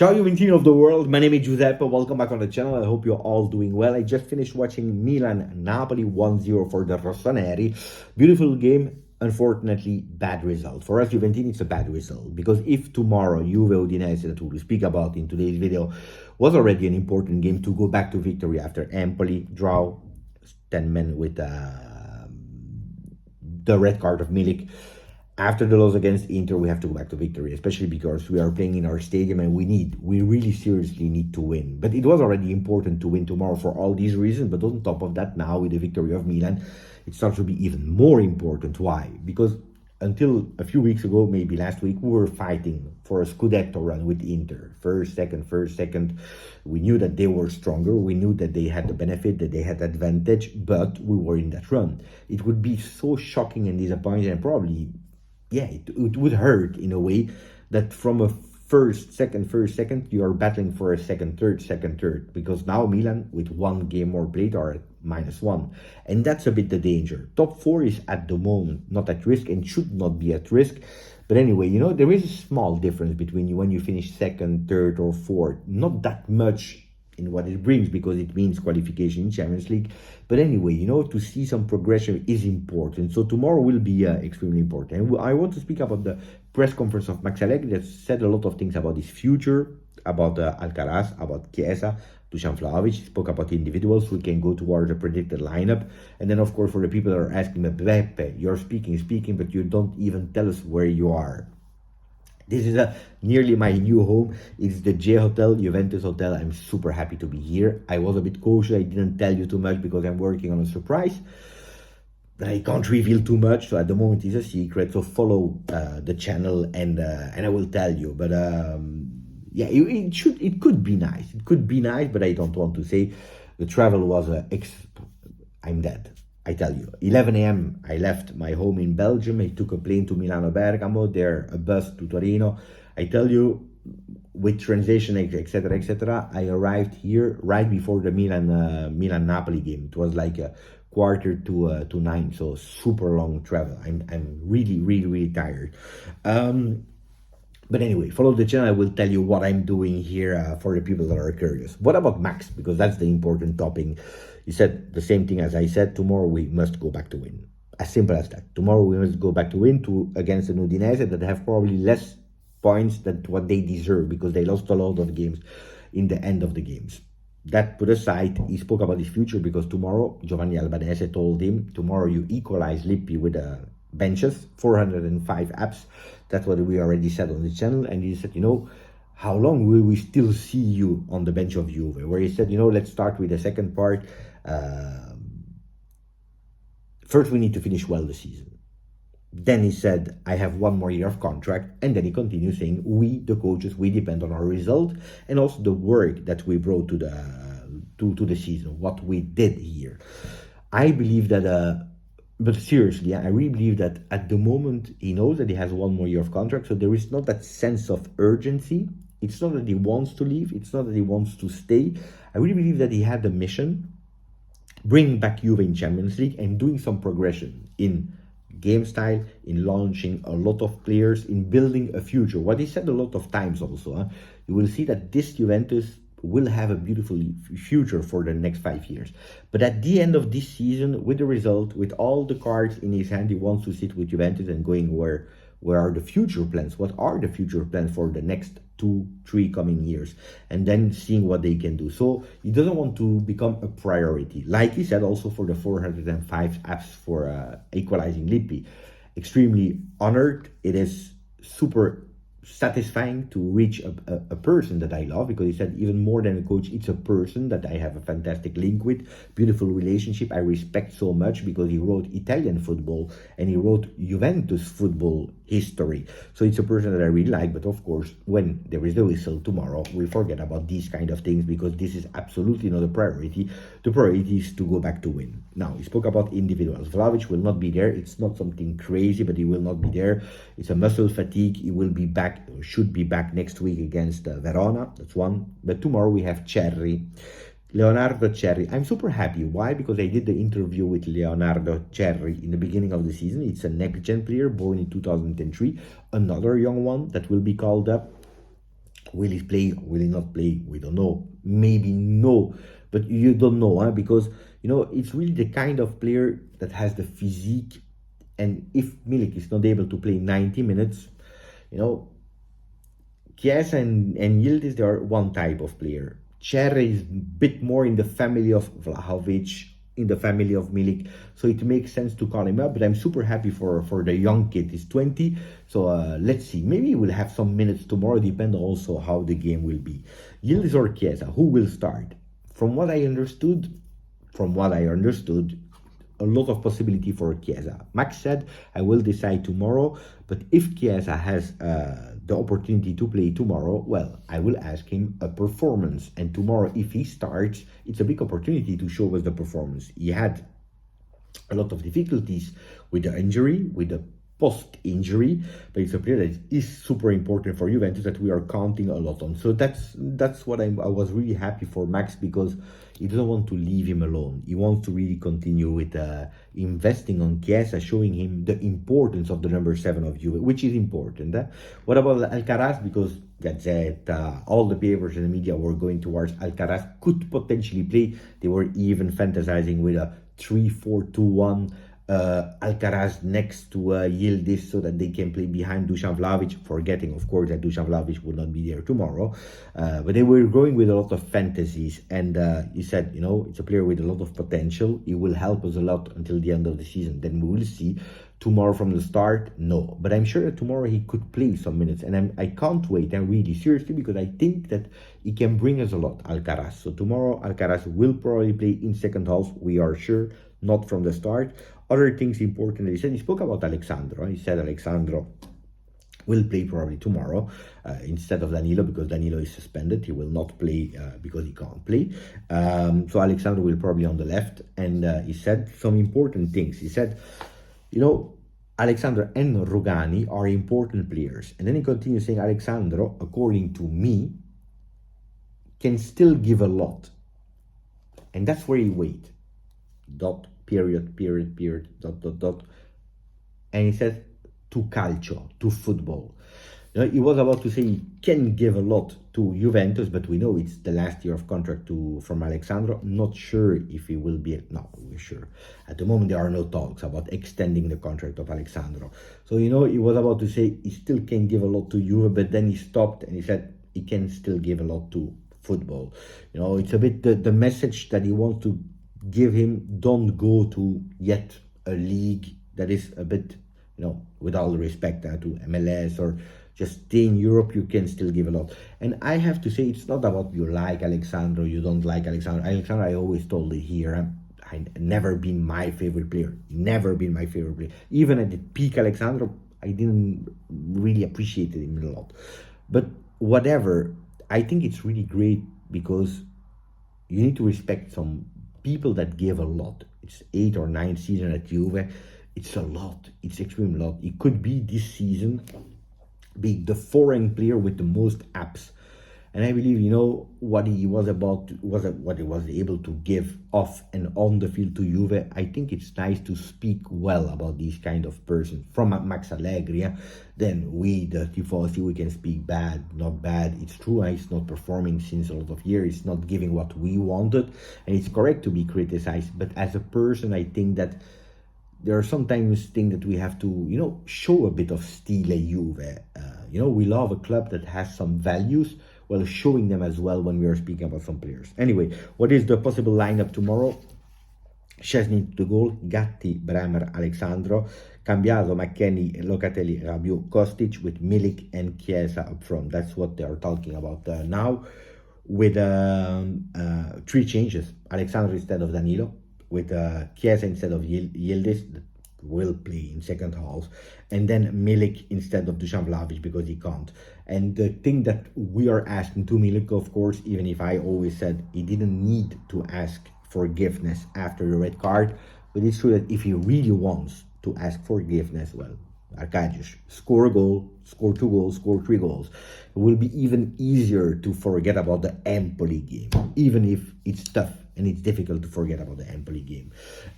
Ciao Juventini of the world, my name is Giuseppe, welcome back on the channel, I hope you're all doing well. I just finished watching Milan-Napoli 1-0 for the Rossoneri. Beautiful game, unfortunately bad result. For us Juventini it's a bad result, because if tomorrow Juve Udinese, that we will speak about in today's video, was already an important game to go back to victory after Empoli draw 10 men with the red card of Milik. After the loss against Inter, we have to go back to victory, especially because we are playing in our stadium and we really seriously need to win. But it was already important to win tomorrow for all these reasons. But on top of that, now with the victory of Milan, it starts to be even more important. Why? Because until a few weeks ago, maybe last week, we were fighting for a Scudetto run with Inter. First, second. We knew that they were stronger. We knew that they had the benefit, that they had advantage, but we were in that run. It would be so shocking and disappointing, and probably it would hurt in a way that from a first, second, you are battling for a second, third, because now Milan with one game more played are at -1. And that's a bit the danger. Top 4 is at the moment not at risk and should not be at risk. But anyway, there is a small difference between you when you finish second, third, or fourth. Not that much in what it brings, because it means qualification in Champions League. But anyway, to see some progression is important. So tomorrow will be extremely important. And I want to speak about the press conference of Max Allegri that said a lot of things about his future, about Alcaraz, about Chiesa, Dusan Vlahovic. He spoke about individuals. We can go towards the predicted lineup. And then, of course, for the people that are asking me, Beppe, you're speaking, but you don't even tell us where you are. This is nearly my new home. It's the J Hotel, Juventus Hotel. I'm super happy to be here. I was a bit cautious. I didn't tell you too much because I'm working on a surprise. I can't reveal too much, so at the moment it's a secret. So follow the channel and I will tell you. But it could be nice. It could be nice, but I don't want to say. The travel was I'm dead. I tell you, 11 a.m. I left my home in Belgium. I took a plane to Milano Bergamo, there a bus to Torino. I tell you, with translation, etc., I arrived here right before the Milan-Napoli game. It was like a quarter to 9, so super long travel. I'm really tired. But anyway, follow the channel. I will tell you what I'm doing here for the people that are curious. What about Max? Because that's the important topic. He said the same thing as I said. Tomorrow we must go back to win. As simple as that. Tomorrow we must go back to win against an Udinese that have probably less points than what they deserve, because they lost a lot of games in the end of the games. That put aside, he spoke about his future, because tomorrow, Giovanni Albanese told him, tomorrow you equalize Lippi with benches, 405 apps. That's what we already said on the channel. And he said, how long will we still see you on the bench of Juve? Where he said, let's start with the second part. First, we need to finish well the season. Then he said, I have one more year of contract. And then he continued saying, we, the coaches, we depend on our result and also the work that we brought to the season, what we did here. I believe that, but seriously, I really believe that at the moment he knows that he has one more year of contract. So there is not that sense of urgency. It's not that he wants to leave. It's not that he wants to stay. I really believe that he had the mission, bringing back Juve in Champions League and doing some progression in game style, in launching a lot of players, in building a future. What he said a lot of times also, you will see that this Juventus will have a beautiful future for the next 5 years. But at the end of this season, with the result, with all the cards in his hand, he wants to sit with Juventus and going where are the future plans? What are the future plans for the next 2-3 coming years? And then seeing what they can do. So he doesn't want to become a priority. Like he said also for the 405 apps for equalizing Lippi. Extremely honored. It is super satisfying to reach a person that I love, because he said even more than a coach, it's a person that I have a fantastic link with, beautiful relationship. I respect so much, because he wrote Italian football and he wrote Juventus football history. So it's a person that I really like. But of course, when there is the whistle tomorrow, we forget about these kind of things, because this is absolutely not a priority. The priority is to go back to win. Now, he spoke about individuals. Vlahovic will not be there. It's not something crazy, but he will not be there. It's a muscle fatigue. He will be back, should be back next week against Verona. That's one. But tomorrow we have Leonardo Cerri. I'm super happy. Why? Because I did the interview with Leonardo Cerri in the beginning of the season. It's a next-gen player born in 2003. Another young one that will be called up. Will he play? Will he not play? We don't know. Maybe no, but you don't know, huh? Because it's really the kind of player that has the physique. And if Milik is not able to play 90 minutes, you know, Chiesa and Yildiz, they are one type of player. Cherry is a bit more in the family of Vlahovic, in the family of Milik, so it makes sense to call him up. But I'm super happy for the young kid. He's 20, so let's see. Maybe we'll have some minutes tomorrow. Depend also how the game will be. Yildiz or Chiesa, who will start? From what I understood, a lot of possibility for Chiesa. Max said, I will decide tomorrow, but if Chiesa has the opportunity to play tomorrow, well, I will ask him a performance. And tomorrow, if he starts, it's a big opportunity to show us the performance. He had a lot of difficulties with the injury, with the post-injury, but it's a player that is super important for Juventus that we are counting a lot on. So that's what I was really happy for Max, because he doesn't want to leave him alone. He wants to really continue with investing on Chiesa, showing him the importance of the number 7 of Juve, which is important. What about Alcaraz? Because Gazzetta, all the papers and the media were going towards Alcaraz could potentially play. They were even fantasizing with a 3-4-2-1. Alcaraz next to Yildiz so that they can play behind Dusan Vlahovic, forgetting of course that Dusan Vlahovic will not be there tomorrow, but they were going with a lot of fantasies. And he said, it's a player with a lot of potential. He will help us a lot until the end of the season. Then we will see. Tomorrow from the start, no, but I'm sure that tomorrow he could play some minutes, and I can't wait, and really seriously, because I think that he can bring us a lot, Alcaraz. So tomorrow Alcaraz will probably play in second half, we are sure, not from the start. Other things important that he spoke about Alessandro. He said Alessandro will play probably tomorrow instead of Danilo, because Danilo is suspended. He will not play because he can't play. So Alessandro will probably on the left. And he said some important things. He said, Alexandro and Rugani are important players. And then he continues saying, Alexandro, according to me, can still give a lot. And that's where he wait. Dot, period, dot. And he said, to calcio, to football. He was about to say he can give a lot to Juventus, but we know it's the last year of contract from Alexandro. Not sure if he will be. No, we're sure. At the moment, there are no talks about extending the contract of Alexandro. So, he was about to say he still can give a lot to Juve, but then he stopped and he said he can still give a lot to football. It's a bit the message that he wants to give him. Don't go to yet a league that is a bit, with all respect to MLS, or just stay in Europe. You can still give a lot. And I have to say, it's not about you like Alexandro, you don't like Alexandro. Alexandro, I always told it here, I never been my favorite player. Never been my favorite player. Even at the peak Alexandro, I didn't really appreciate him a lot. But whatever, I think it's really great, because you need to respect some people that give a lot. It's 8 or 9 seasons at Juve. It's a lot. It's extremely lot. It could be this season be the foreign player with the most apps. And I believe, what he was what he was able to give off and on the field to Juve. I think it's nice to speak well about these kind of person from Max Allegri. Then we, the Tifosi, we can speak bad, not bad. It's true, he's not performing since a lot of years. He's not giving what we wanted, and it's correct to be criticized. But as a person, I think that there are sometimes things that we have to, show a bit of stile Juve. We love a club that has some values, while showing them as well when we are speaking about some players. Anyway, what is the possible lineup tomorrow? Szczesny to goal, Gatti, Bremer, Alexandro, Cambiaso, McKennie, Locatelli, Rabiot, Kostic, with Milik and Chiesa up front. That's what they are talking about now, with 3 changes. Alexandro instead of Danilo, with Chiesa instead of Yildiz, that will play in second half, and then Milik instead of Dusan Vlahovic, because he can't. And the thing that we are asking to Milik, of course, even if I always said he didn't need to ask forgiveness after the red card, but it's true that if he really wants to ask forgiveness, well, Arcadius, score a goal, score 2 goals, score 3 goals. It will be even easier to forget about the Empoli game, even if it's tough and it's difficult to forget about the Empoli game.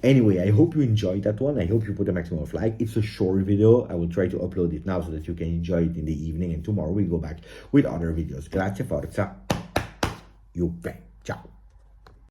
Anyway, I hope you enjoyed that one. I hope you put a maximum of like. It's a short video. I will try to upload it now so that you can enjoy it in the evening, and tomorrow we'll go back with other videos. Grazie, forza, Juve. Ciao.